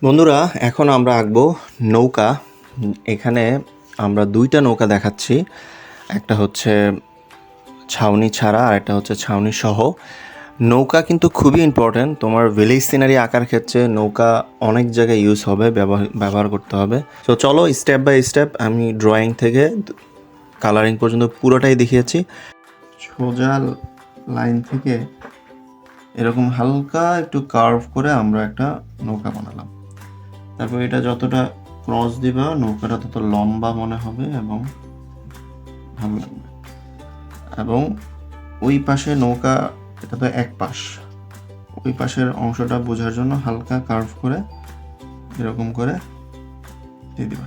বন্ধুরা, এখন আমরা আঁকবো নৌকা। এখানে আমরা দুইটা নৌকা দেখাচ্ছি। একটা হচ্ছে ছাউনি ছাড়া আর একটা হচ্ছে ছাউনি সহ। নৌকা কিন্তু খুবই ইম্পর্ট্যান্ট। তোমার ভিলেজ সিনারি আঁকার ক্ষেত্রে নৌকা অনেক জায়গায় ইউজ হবে, ব্যবহার করতে হবে। তো চলো স্টেপ বাই স্টেপ আমি ড্রয়িং থেকে কালারিং পর্যন্ত পুরোটাই দেখিয়েছি। সোজা লাইন থেকে এরকম হালকা একটু কার্ভ করে আমরা একটা নৌকা বানালাম। তারপর এটা যতটা ক্রস দিবা নৌকাটা তত লম্বা মনে হবে এবং ভালো লাগবে। এবং ওই পাশে নৌকা, এটা তো এক পাশ, ওই পাশের অংশটা বোঝার জন্য হালকা কার্ভ করে এরকম করে দিয়ে দিবা।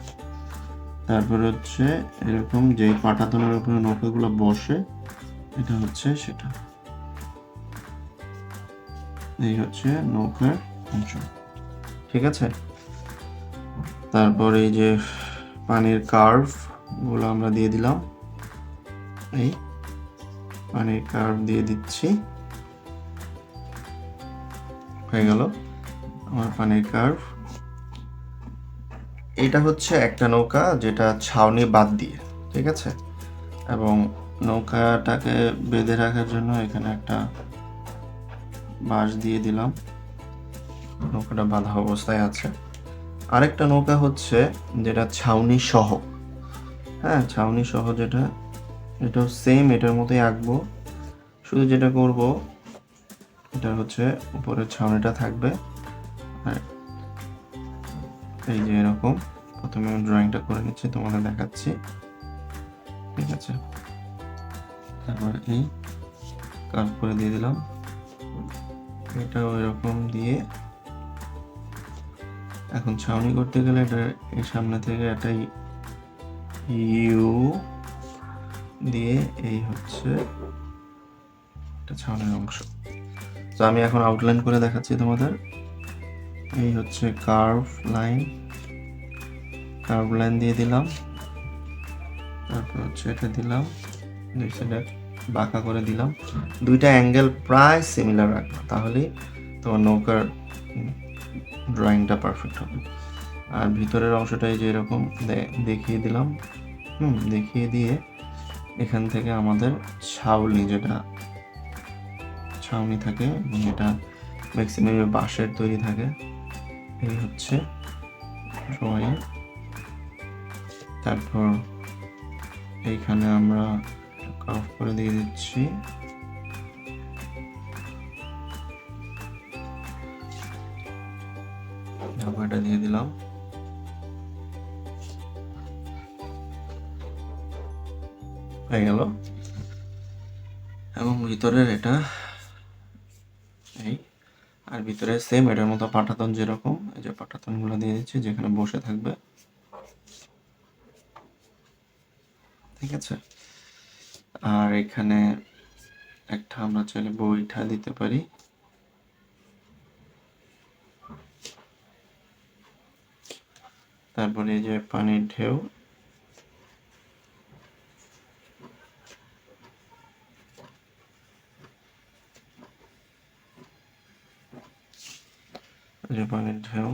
তারপরে হচ্ছে এরকম যে পাটাতনের উপরে নৌকাগুলো বসে, এটা হচ্ছে সেটা। এই হচ্ছে নৌকার অংশ, ঠিক আছে। তারপর এই যে পানির কার্ভ গুলো আমরা দিয়ে দিলাম। এই পানির কার্ভ দিয়ে দিচ্ছি, হয়ে গেল আমার পানির কার্ভ। এটা হচ্ছে একটা নৌকা যেটা ছাউনি বাদ দিয়ে, ঠিক আছে। এবং নৌকাটাকে বেঁধে রাখার জন্য এখানে একটা বাঁশ দিয়ে দিলাম, নৌকাটা বাঁধা অবস্থায় আছে। আরেকটা নৌকা হচ্ছে যেটা ছাউনি সহ, হ্যাঁ ছাউনি সহ, যেটা এটাও সেম এটার মতোই আঁকবো। শুধু যেটা করব, এটা হচ্ছে উপরের ছাউনিটা থাকবে আর এই যে এরকম। প্রথমে আমি ড্রয়িংটা করে নিচ্ছি, তোমাদের দেখাচ্ছি, ঠিক আছে। তারপর এই কার্ভ করে দিয়ে দিলাম, এটাও এরকম দিয়ে। এখন ছাউনি করতে গেলে এটা এই সামনে থেকে একটা ইউ দিয়ে এই হচ্ছে এটা ছাউনির অংশ। তো আমি এখন আউটলাইন করে দেখাচ্ছি তোমাদের। এই হচ্ছে কার্ভ লাইন দিয়ে দিলাম। তারপর হচ্ছে এটা দিলাম, দুই সাইডে বাঁকা করে দিলাম। দুইটা অ্যাঙ্গেল প্রায় সিমিলার রাখবো, তাহলেই তোমার নৌকার ড্রয়িংটা পারফেক্ট হবে। আর ভিতরের অংশটাই যে এরকম দেখিয়ে দিলাম, দেখিয়ে দিয়ে এখান থেকে আমাদের যেটা ছাউনি থাকে এবং এটা ম্যাক্সিমাম বাঁশের তৈরি থাকে। এই হচ্ছে ড্রয়িং। তারপর এইখানে আমরা কার্ভ করে দিয়ে দিচ্ছি। এটা দিয়ে দিলাম, হয়ে গেল। এবং ভিতরের এটা এই, আর ভিতরে সেম এটার মতো পাটাতন, যেরকম এই যে পাটাতন গুলো দিয়ে দিচ্ছি যেখানে বসে থাকবে, ঠিক আছে। আর এখানে একটা আমরা চাইলে বইটা দিতে পারি। তারপরে এই যে পানির ঢেউ, পানির ঢেউ,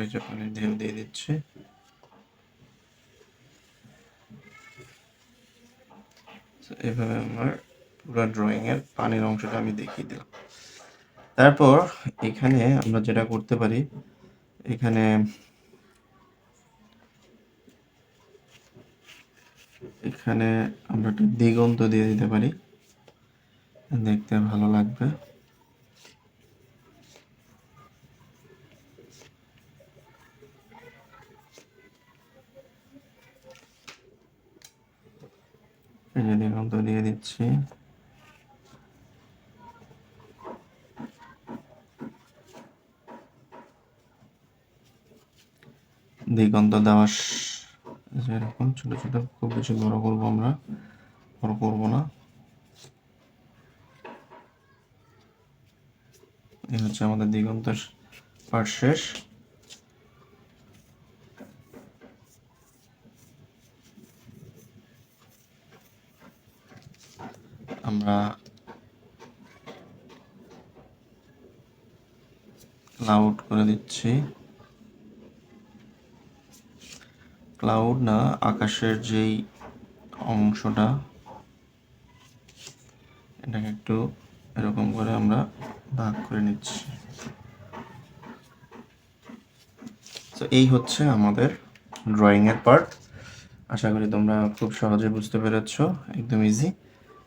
এই যে পানির ঢেউ দিয়ে দিচ্ছি। এভাবে আমার পুরো ড্রয়িং এর পানির অংশটা আমি দেখিয়ে দিলাম। তারপর এখানে আমরা যেটা করতে পারি, এখানে আমরা একটা দিগন্ত দিয়ে দিতে পারি, দেখতে ভালো লাগবে। এই যে দিগন্ত দিয়ে দিচ্ছি। দিগন্ত দেওয়া এরকম ছোট ছোট, খুব বেশি বড় করবো আমরা, বড় করবো না। এই হচ্ছে আমাদের দিগন্তের পার্ট শেষ। আমরা ক্লাউড করে দিচ্ছি। ক্লাউড না, আকাশের যেই অংশটা, এটাকে একটু এরকম করে আমরা ভাগ করে নিচ্ছি। তো এই হচ্ছে আমাদের ড্রয়িংয়ের পার্ট। আশা করি তোমরা খুব সহজে বুঝতে পেরেছ, একদম ইজি।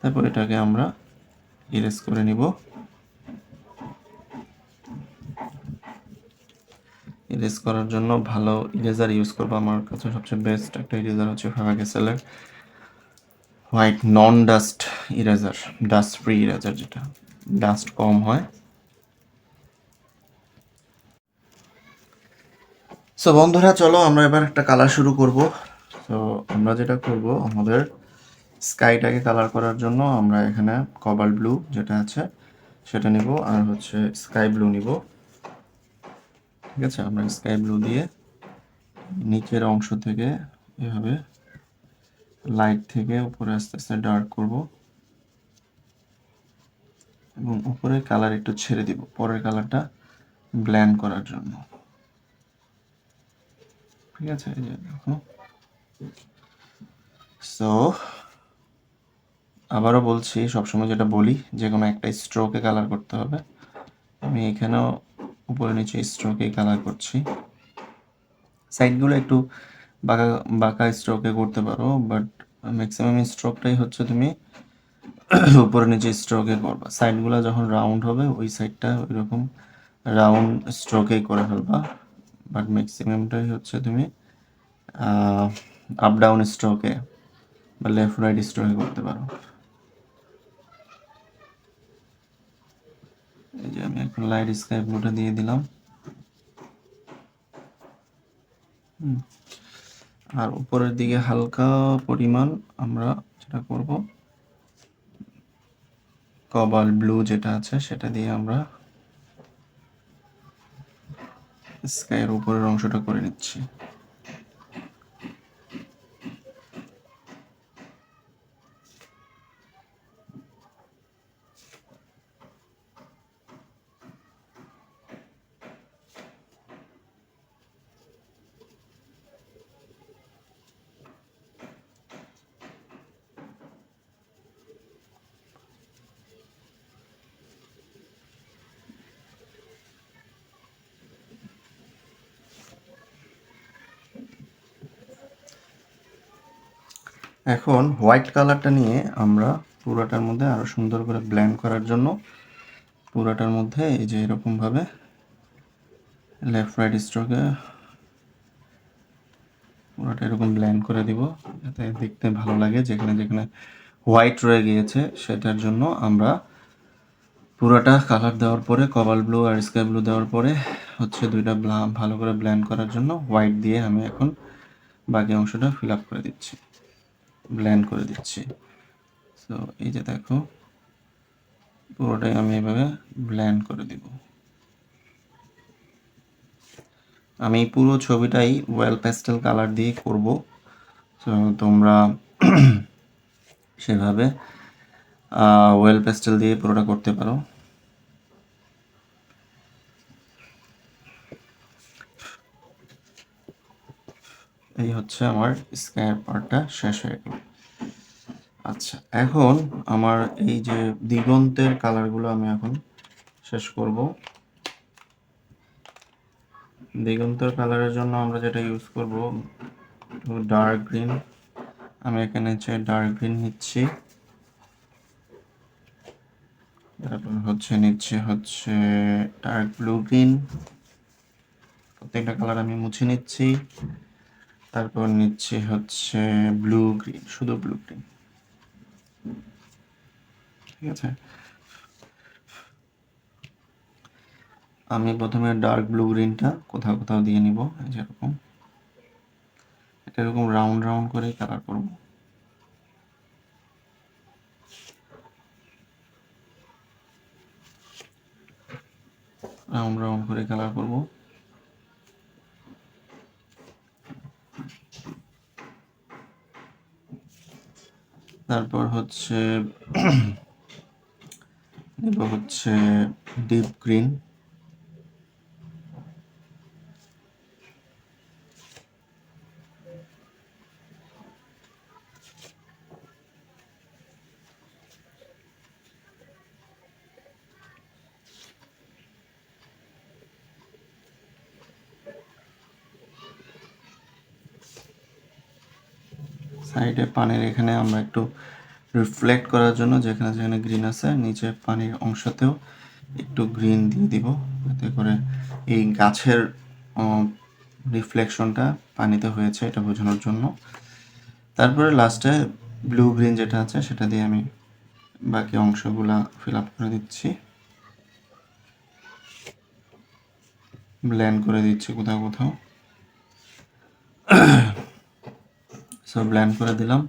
তারপর এটাকে আমরা ইরেজ করে নিব। ইরেজ করার জন্য ভালো ইরেজার ইউজ করবো। আমার কাছে সবচেয়ে বেস্ট একটা ইরেজার হচ্ছে ফাভার-ক্যাসেলের white non dust eraser, dust free eraser, যেটা ডাস্ট কম হয়। সো বন্ধুরা, চলো আমরা এবার একটা কালার শুরু করব। তো আমরা যেটা করব, আমাদের স্কাইটাকে কালার করার জন্য আমরা এখানে কবাল্ট ব্লু যেটা আছে সেটা নিব, আর হচ্ছে স্কাই ব্লু নিব। ঠিক আছে, আমরা স্কাই ব্লু দিয়ে নিচের অংশ থেকে এভাবে লাইট থেকে উপরে আস্তে আস্তে ডার্ক করব, এবং উপরে কালার একটু ছেড়ে দিব পরের কালারটা ব্ল্যান্ড করার জন্য। ঠিক আছে, এই যে দেখো। সো আবারও বলছি, সবসময় যেটা বলি, যে কোনো একটা স্ট্রোকে কালার করতে হবে। আমি এখানেও উপরে নিচে স্ট্রোকেই কালার করছি। সাইডগুলো একটু বাঁকা বাঁকা স্ট্রোকে করতে পারো, বাট ম্যাক্সিমাম স্ট্রোকটাই হচ্ছে তুমি উপরে নিচে স্ট্রোকে করবা। সাইডগুলো যখন রাউন্ড হবে, ওই সাইডটা ওই রকম রাউন্ড স্ট্রোকেই করে ফেলবা, বাট ম্যাক্সিমামটাই হচ্ছে তুমি আপ ডাউন স্ট্রোকে বা লেফট রাইট স্ট্রোকে করতে পারো। এই যে আমি এখন লাইট স্কাই ব্লুটা দিয়ে দিলাম। আর উপরের দিকে হালকা পরিমাণ আমরা যেটা করব, কবাল্ট ব্লু যেটা আছে সেটা দিয়ে আমরা স্কাইয়ের উপরের অংশটা করে নিচ্ছি। এখন হোয়াইট কালারটা নিয়ে আমরা পুরোটার মধ্যে আরো সুন্দর করে ব্লেন্ড করার জন্য পুরোটার মধ্যে এই যে এরকমভাবে লেফট রাইট স্ট্রোকে পুরোটা এরকম ব্লেন্ড করে দিব, যাতে দেখতে ভালো লাগে। যেখানে যেখানে হোয়াইট রয়ে গিয়েছে সেটার জন্য আমরা পুরোটা কালার দেওয়ার পরে, কবাল্ট ব্লু আর স্কাই ব্লু দেওয়ার পরে হচ্ছে দুইটা ভালো করে ব্লেন্ড করার জন্য হোয়াইট দিয়ে আমি এখন বাকি অংশটা ফিল আপ করে দিচ্ছি, ব্লেন্ড করে দিচ্ছি। সো এই যে দেখো, পুরোটাই আমি এভাবে ব্লেন্ড করে দিব। আমি পুরো ছবিটাই ওয়েল প্যাস্টেল কালার দিয়ে করব। তো তোমরা সেভাবে ওয়েল প্যাস্টেল দিয়ে পুরোটা করতে পারো। এই হচ্ছে আমার স্কাইয়ের পার্টটা শেষ হয়ে গেল। আচ্ছা, এখন আমার এই যে দিগন্তের কালারগুলো আমি এখন শেষ করব। দিগন্তের কালারের জন্য আমরা যেটা ইউজ করব, ডার্ক গ্রিন। আমি এখানে ডার্ক গ্রিন নিচ্ছি, তারপর নিচ্ছে ডার্ক ব্লু গ্রিন। প্রত্যেকটা কালার আমি মুছে নিচ্ছি। তারপর নিচ্ছি ব্লু গ্রিন, শুধু ব্লু গ্রিন। ঠিক আছে, আমি প্রথমে ডার্ক ব্লু গ্রিনটা কোথাও কোথাও দিয়ে নিব, যেরকম এটা এরকম রাউন্ড রাউন্ড করে কালার করব। রাউন্ড রাউন্ড করে কালার করব। তারপর নেব হচ্ছে ডিপ গ্রিন, সাইডে পানির এখানে আমরা একটু রিফ্লেক্ট করার জন্য যেখানে যেখানে গ্রিন আছে নিচে পানির অংশতেও একটু গ্রিন দিয়ে দিব, যাতে করে এই গাছের রিফ্লেকশনটা পানিতে হয়েছে এটা বোঝানোর জন্য। তারপরে লাস্টে ব্লু গ্রিন যেটা আছে সেটা দিয়ে আমি বাকি অংশগুলা ফিল আপ করে দিচ্ছি, ব্লেন্ড করে দিচ্ছি কোথাও কোথাও। সো ব্লেন্ড করে দিলাম।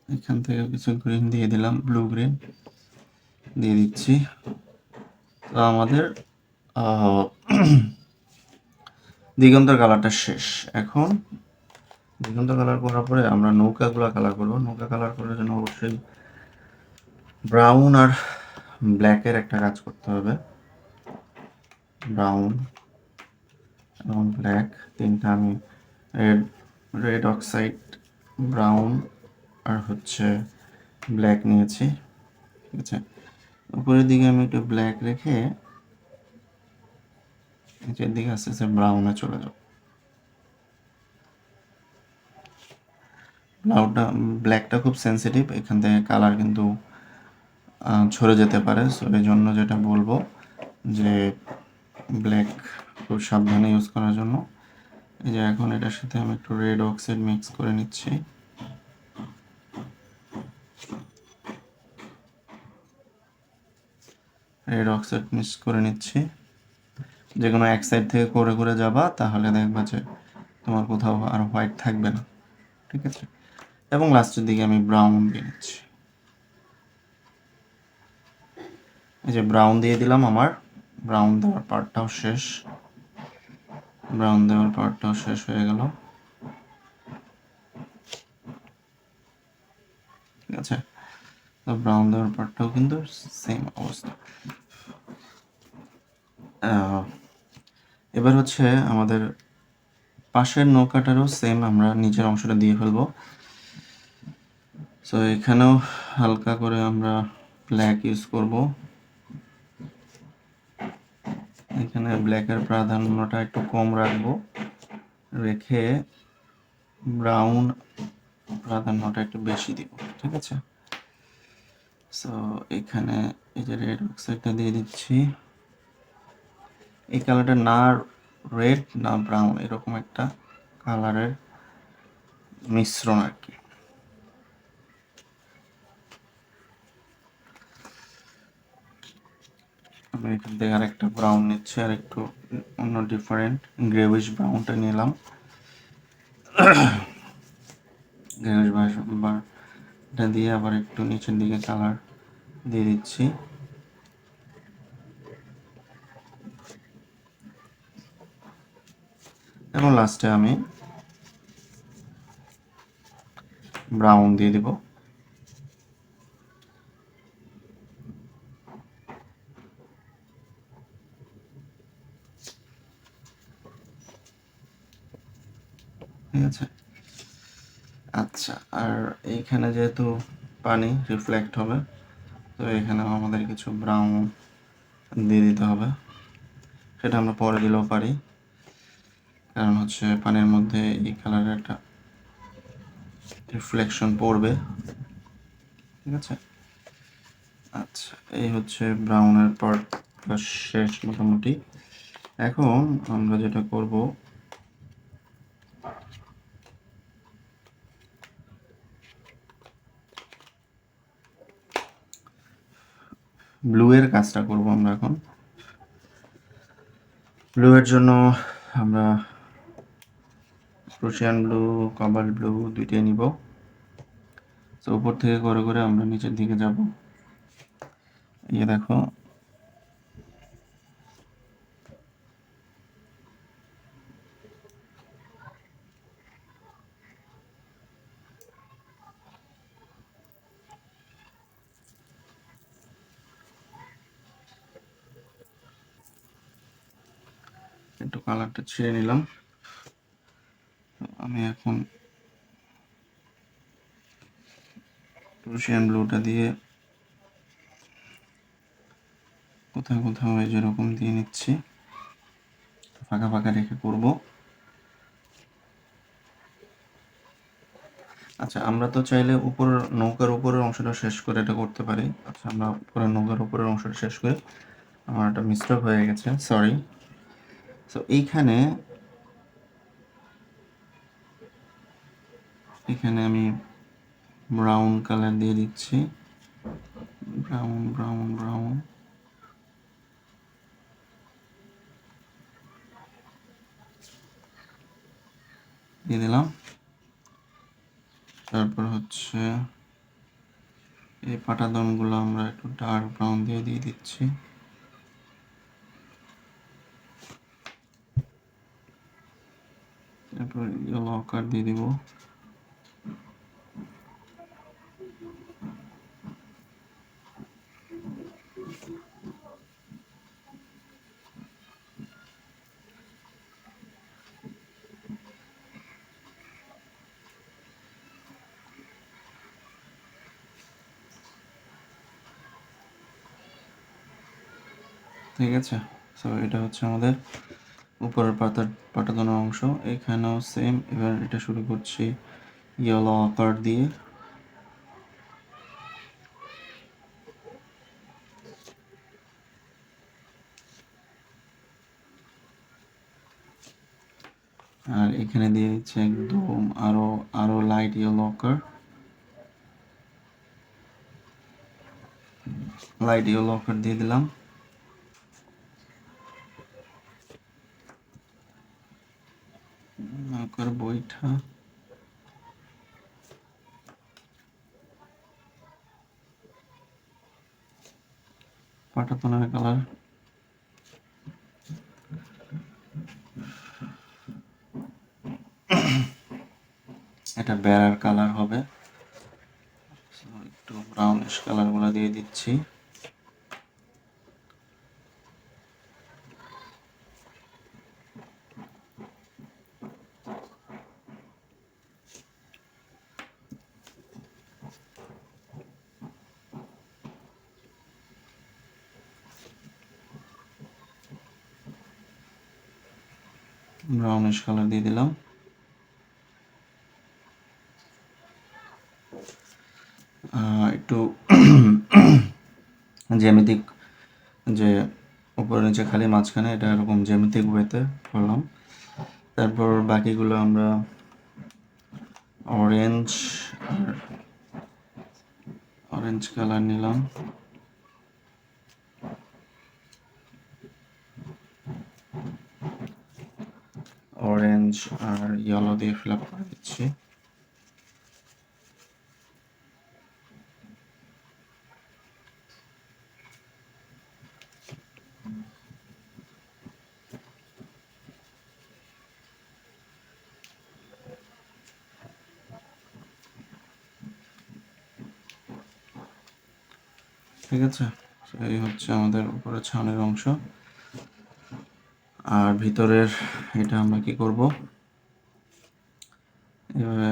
এখান থেকে কিছু গ্রিন দিয়ে দিলাম, ব্লু গ্রিন দিয়ে দিচ্ছি। তো আমাদের দিগন্ত কালারটা শেষ। এখন দিগন্ত কালার করার পরে আমরা নৌকাগুলো কালার করবো। নৌকা কালার করার জন্য অবশ্যই ব্রাউন আর ব্ল্যাকের একটা কাজ করতে হবে। ব্রাউন এবং ব্ল্যাক তিনটা আমি রেড অক্সাইড, ব্রাউন আর হচ্ছে ব্ল্যাক নিয়েছি। ঠিক আছে, উপরের দিকে আমি একটু ব্ল্যাক রেখে নিচের দিকে আস্তে আস্তে ব্রাউনে চলে যাব। ব্ল্যাকটা খুব সেন্সিটিভ, এখান থেকে কালার কিন্তু ছড়ে যেতে পারে। সো এই জন্য যেটা বলবো যে ব্ল্যাক খুব সাবধানে ইউজ করার জন্য। এই যে এখন এটার সাথে আমি একটু রেড অক্সাইড মিক্স করে নিচ্ছি। রেড অক্সাইড মিক্স করে নিচ্ছি। যে কোনো এক সাইড থেকে করে করে যাবা, তাহলে দেখবা যে তোমার কোথাও আর হোয়াইট থাকবে না। ঠিক আছে, এবং লাস্টের দিকে আমি ব্রাউন দিয়ে নিচ্ছি। এই যে ব্রাউন দিয়ে দিলাম, আমার ব্রাউন দেওয়ার পার্টটাও শেষ। ব্রাউন দেওয়ার পার্টটাও শেষ হয়ে গেল। ঠিক আছে, তো ব্রাউন দেওয়ার পার্টটাও কিন্তু সেম অবস্থা। এবার হচ্ছে আমাদের পাশের নৌকাটারও সেম আমরা নিচের অংশটা দিয়ে ফেলবো। সো এখানেও হালকা করে আমরা ব্ল্যাক ইউজ করব। এখানে ব্ল্যাকের প্রাধান্যটা একটু কম রাখবো, রেখে ব্রাউন প্রাধান্যটা একটু বেশি দিব। ঠিক আছে, সো এখানে এই যে রেড অক্সাইডটা দিয়ে দিচ্ছি। এই কালারটা না রেড না ব্রাউন, এরকম একটা কালারের মিশ্রণ আর কি। আমি এখান থেকে আর একটা ব্রাউন নিচ্ছি, আর একটু অন্য ডিফারেন্ট গ্রেভিশ ব্রাউনটা নিলাম। গ্রেভিশ ব্রাউনটা দিয়ে আবার একটু নিচের দিকে কালার দিয়ে দিচ্ছি। এবং লাস্টে আমি ব্রাউন দিয়ে দিব। ঠিক আছে, আচ্ছা, আর এইখানে যেহেতু পানি রিফ্লেক্ট হবে, তো এখানেও আমাদের কিছু ব্রাউন দিয়ে দিতে হবে। সেটা আমরা পরে দিলেও পারি, কারণ হচ্ছে পানির মধ্যে এই কালারের একটা রিফ্লেকশন পড়বে। ঠিক আছে, আচ্ছা, এই হচ্ছে ব্রাউনের পার্টটা শেষ মোটামুটি। এখন আমরা যেটা করব, ব্লু এর কাজটা করব আমরা এখন। ব্লু এর জন্য আমরা প্রুশিয়ান ব্লু, কবাল্ট ব্লু দুইটাই নিব। তো উপর থেকে করে করে আমরা নিচের দিকে যাব। এই দেখো, একটু কালারটা ছেড়ে নিলাম। আমি এখন রুশিয়ান ব্লুটা দিয়ে কোথাও কোথাও এই যেরকম দিয়ে নিচ্ছি, ফাঁকা ফাঁকা রেখে করব। আচ্ছা, আমরা তো চাইলে উপরের নৌকার উপরের অংশটা শেষ করে এটা করতে পারি। আচ্ছা, আমরা উপরের নৌকার উপরের অংশটা শেষ করি। আমার একটা মিস্টেক হয়ে গেছে, সরি। সো এখানে আমি ব্রাউন কালার দিয়ে দিচ্ছি, ব্রাউন ব্রাউন ব্রাউন। দিয়ে দিলাম। তারপর হচ্ছে এই পাটাতনগুলো আমরা একটু ডার্ক ব্রাউন দিয়ে দিচ্ছি। তারপর ইয়েলো আকার দিয়ে দিব। ঠিক আছে, সো এটা হচ্ছে আমাদের উপরের পাটাতনের অংশ। এখানেও সেম। এবার এটা শুরু করছি ইয়েলো আকার দিয়ে। আর এখানে দিয়ে দিচ্ছি একদম আরো লাইট ইয়েলো আকার, দিয়ে দিলাম। আকার বইটা পাটাতনের কালার। এটা বেড়ার কালার হবে, একটু ব্রাউনিশ কালারগুলো দিয়ে দিচ্ছি। ব্রাউনিশ কালার দিয়ে দিলাম। একটু জ্যামিতিক, যে উপরে নিচে খালি মাঝখানে, এটা এরকম জ্যামিতিক ওয়েতে করলাম। তারপর বাকিগুলো আমরা অরেঞ্জ কালার নিলাম। অরেঞ্জ আর ইয়েলো দিয়ে ফিল আপ করে দিচ্ছি। ঠিক আছে, এই হচ্ছে আমাদের উপরে ছাউনির অংশ। আর ভিতরের এটা আমরা কি করব, এভাবে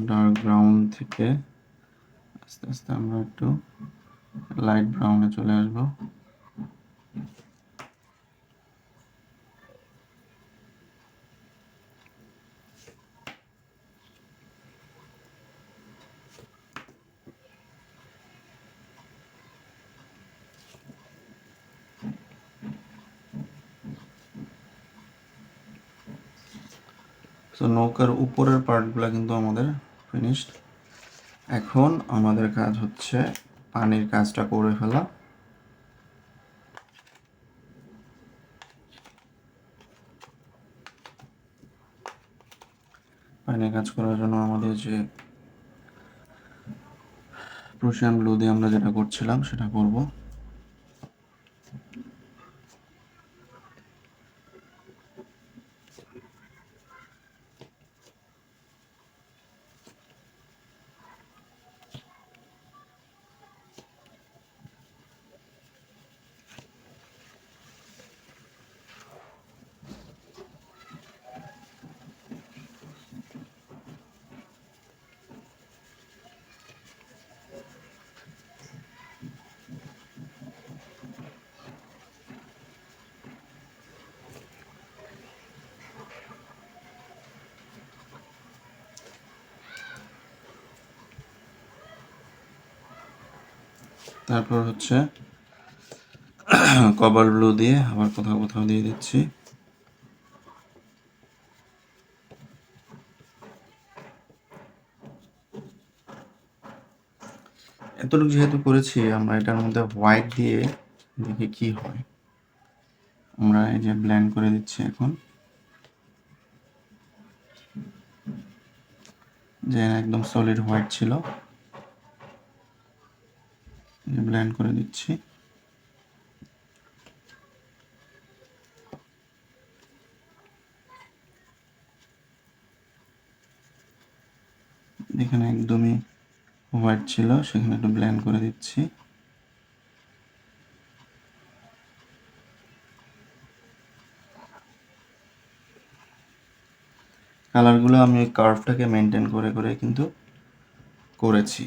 ডার্ক ব্রাউন থেকে আস্তে আস্তে আমরা একটু লাইট ব্রাউনে চলে আসব। তো নৌকার উপরের পার্টগুলো কিন্তু আমাদের ফিনিশড। এখন আমাদের কাজ হচ্ছে পানির কাজটা করে ফেলা। পানির কাজ করার জন্য আমাদের যে প্রুশিয়ান ব্লু দিয়ে আমরা যেটা করছিলাম সেটা করব। তারপর হচ্ছে কভার ব্লু দিয়ে আবার কোথাও কোথাও দিয়ে দিচ্ছি। এতটুকু যেহেতু করেছি, আমরা এটার মধ্যে হোয়াইট দিয়ে দেখি কি হয়। আমরা এই যে ব্লেন্ড করে দিচ্ছি এখন, যে একদম সলিড হোয়াইট ছিল, ব্লেন্ড করে দিচ্ছি। এখানে একদমই হোয়াইট ছিল, সেখানে একটু ব্লেন্ড করে দিচ্ছি। কালারগুলো আমি ওই কার্ভটাকে মেনটেন করে করে কিন্তু করেছি।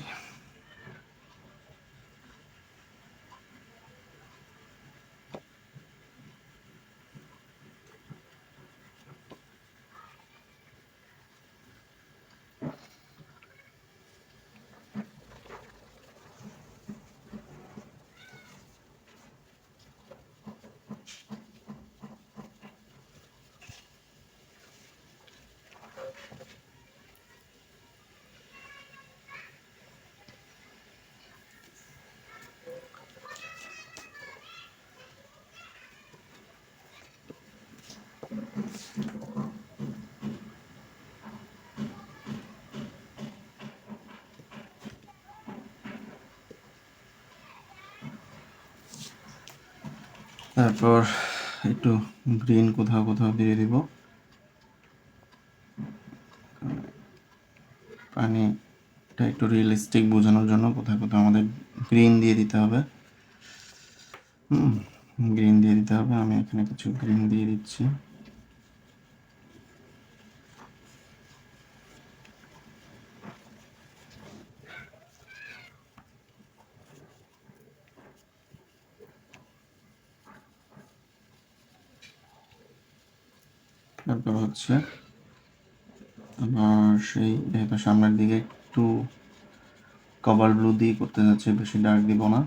তারপর একটু গ্রিন কোথাও কোথাও দিয়ে দিব, পানিটা একটু রিয়েলিস্টিক বোঝানোর জন্য কোথাও কোথাও আমাদের গ্রিন দিয়ে দিতে হবে। গ্রিন দিয়ে দিতে হবে। আমি এখানে কিছু গ্রিন দিয়ে দিচ্ছি। তারপর হচ্ছে আবার সেই যেহেতু সামনের দিকে একটু কভার ব্লু দিয়ে করতে যাচ্ছে, বেশি ডার্ক দিব না।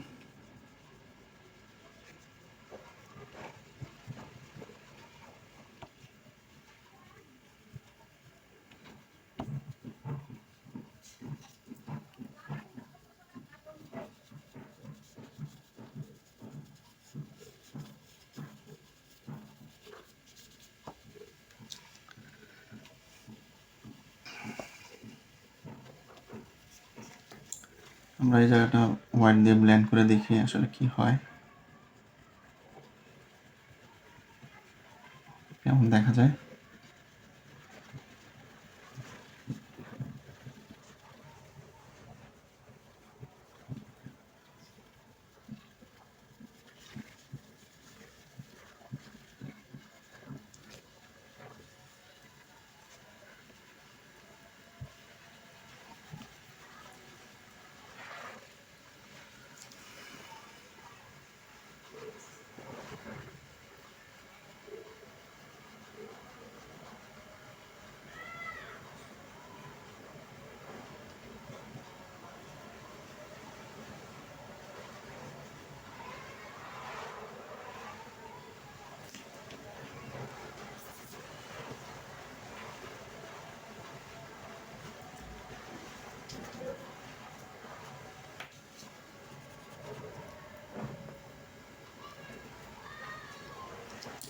আমরা এই জায়গাটা হোয়াইট দিয়ে ব্লেন্ড করে দেখি আসলে কি হয়, কেমন দেখা যায়।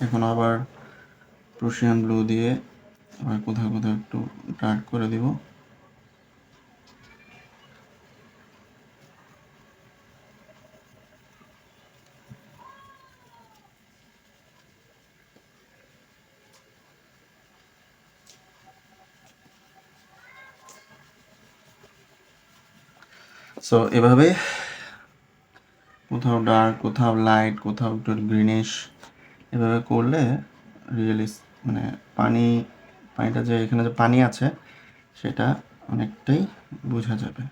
এখন আবার প্রুশিয়ান ব্লু দিয়ে আবার কোথাও কোথাও একটু ডার্ক করে দিব। সো এভাবে কোথাও ডার্ক, কোথাও লাইট, কোথাও একটু গ্রিনিশ, এভাবে করলে মানে পানিটা যে এখানে যে পানি আছে সেটা অনেকটাই বোঝা যাবে।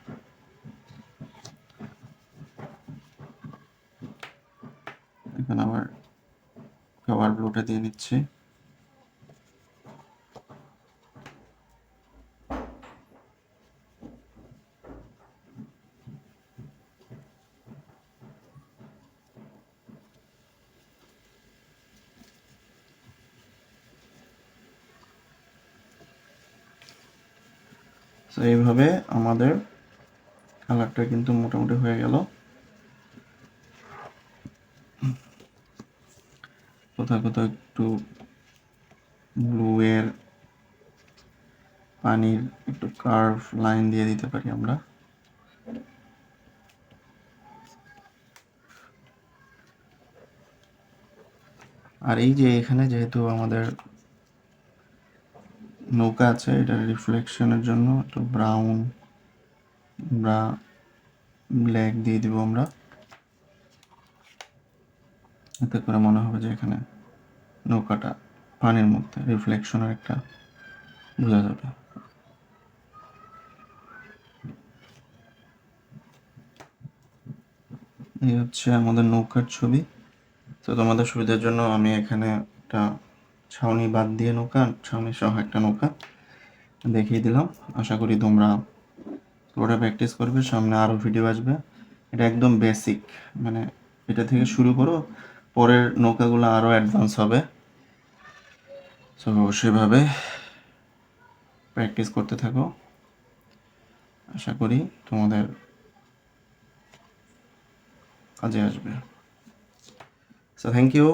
এখন আবার কভার ব্লুটা দিয়ে নিচ্ছি। তো এইভাবে আমাদের কালারটা কিন্তু মোটামুটি হয়ে গেল। কোথাও কোথাও একটু ব্লু এর পানির একটু কার্ভ লাইন দিয়ে দিতে পারি আমরা। আর এই যে এখানে যেহেতু আমাদের নৌকা আছে, এটার রিফ্লেকশনের জন্য একটু ব্রাউন বা ব্ল্যাক দিয়ে দিব আমরা, এতে করে মনে হবে যে এখানে নৌকাটা পানির মধ্যে রিফ্লেকশনের একটা বোঝা যাবে। এই হচ্ছে আমাদের নৌকার ছবি। তো তোমাদের সুবিধার জন্য আমি এখানে একটা ছাউনি বাদ দিয়ে নৌকা, ছাউনি সহ একটা নৌকা দেখিয়ে দিলাম। আশা করি তোমরা পুরোটা প্র্যাকটিস করবে, সামনে আরও ভিডিও আসবে। এটা একদম বেসিক, মানে এটা থেকে শুরু করো, পরের নৌকাগুলো আরও অ্যাডভান্স হবে। তো সেভাবে প্র্যাকটিস করতে থাকো, আশা করি তোমাদের কাজে আসবে। So thank you.